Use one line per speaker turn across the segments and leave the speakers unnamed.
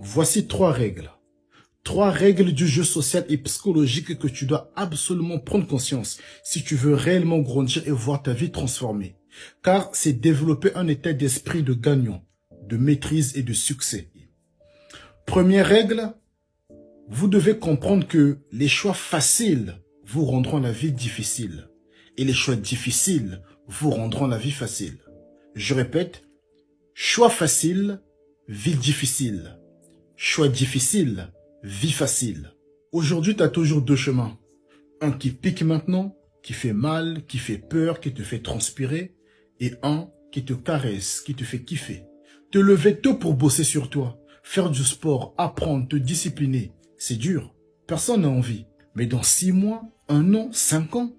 Voici trois règles. Trois règles du jeu social et psychologique que tu dois absolument prendre conscience si tu veux réellement grandir et voir ta vie transformée. Car c'est développer un état d'esprit de gagnant, de maîtrise et de succès. Première règle, vous devez comprendre que les choix faciles vous rendront la vie difficile. Et les choix difficiles vous rendront la vie facile. Je répète, choix facile, vie difficile. Choix difficile, vie facile. Aujourd'hui, tu as toujours deux chemins. Un qui pique maintenant, qui fait mal, qui fait peur, qui te fait transpirer. Et un qui te caresse, qui te fait kiffer. Te lever tôt pour bosser sur toi. Faire du sport, apprendre, te discipliner. C'est dur. Personne n'a envie. Mais dans 6 mois, 1 an, 5 ans,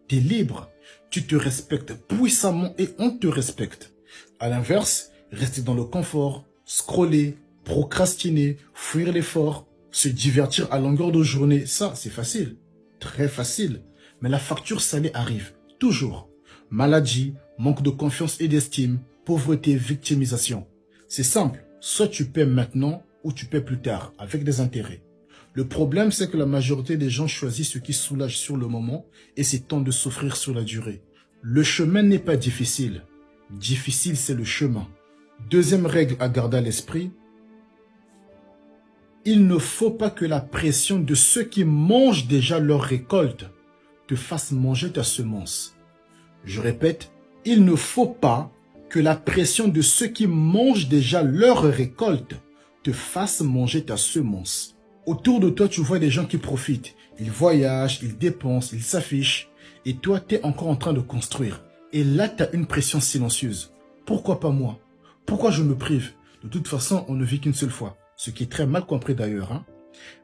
tu es libre. Tu te respectes puissamment et on te respecte. À l'inverse, rester dans le confort, scroller, procrastiner, fuir l'effort, se divertir à longueur de journée, ça c'est facile, très facile. Mais la facture salée arrive, toujours. Maladie, manque de confiance et d'estime, pauvreté, victimisation. C'est simple, soit tu paies maintenant ou tu paies plus tard, avec des intérêts. Le problème, c'est que la majorité des gens choisissent ce qui soulage sur le moment et c'est temps de souffrir sur la durée. Le chemin n'est pas difficile. Difficile, c'est le chemin. Deuxième règle à garder à l'esprit, il ne faut pas que la pression de ceux qui mangent déjà leur récolte te fasse manger ta semence. Je répète, il ne faut pas que la pression de ceux qui mangent déjà leur récolte te fasse manger ta semence. Autour de toi, tu vois des gens qui profitent. Ils voyagent, ils dépensent, ils s'affichent. Et toi, tu es encore en train de construire. Et là, tu as une pression silencieuse. Pourquoi pas moi? Pourquoi je me prive? De toute façon, on ne vit qu'une seule fois. Ce qui est très mal compris d'ailleurs. Hein?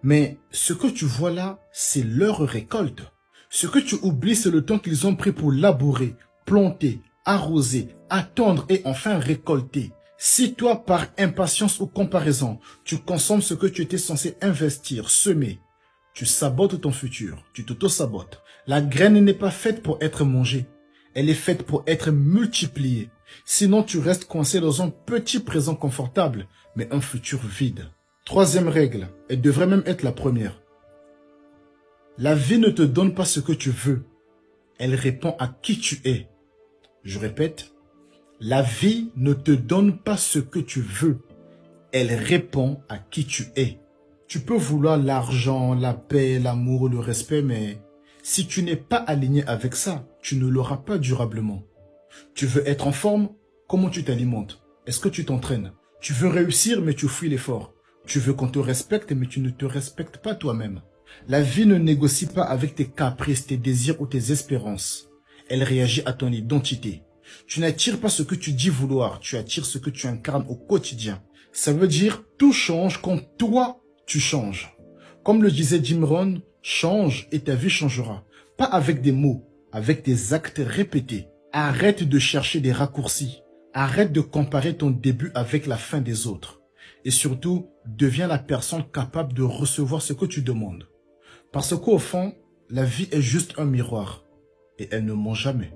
Mais ce que tu vois là, c'est leur récolte. Ce que tu oublies, c'est le temps qu'ils ont pris pour labourer, planter, arroser, attendre et enfin récolter. Si toi, par impatience ou comparaison, tu consommes ce que tu étais censé investir, semer, tu sabotes ton futur, tu t'auto-sabotes. La graine n'est pas faite pour être mangée, elle est faite pour être multipliée. Sinon, tu restes coincé dans un petit présent confortable, mais un futur vide. Troisième règle, elle devrait même être la première. La vie ne te donne pas ce que tu veux, elle répond à qui tu es. Je répète, la vie ne te donne pas ce que tu veux. Elle répond à qui tu es. Tu peux vouloir l'argent, la paix, l'amour, le respect, mais si tu n'es pas aligné avec ça, tu ne l'auras pas durablement. Tu veux être en forme? Comment tu t'alimentes? Est-ce que tu t'entraînes? Tu veux réussir, mais tu fuis l'effort. Tu veux qu'on te respecte, mais tu ne te respectes pas toi-même. La vie ne négocie pas avec tes caprices, tes désirs ou tes espérances. Elle réagit à ton identité. Tu n'attires pas ce que tu dis vouloir, tu attires ce que tu incarnes au quotidien. Ça veut dire tout change quand toi, tu changes. Comme le disait Jim Rohn, change et ta vie changera. Pas avec des mots, avec des actes répétés. Arrête de chercher des raccourcis. Arrête de comparer ton début avec la fin des autres. Et surtout, deviens la personne capable de recevoir ce que tu demandes. Parce qu'au fond, la vie est juste un miroir. Et elle ne ment jamais.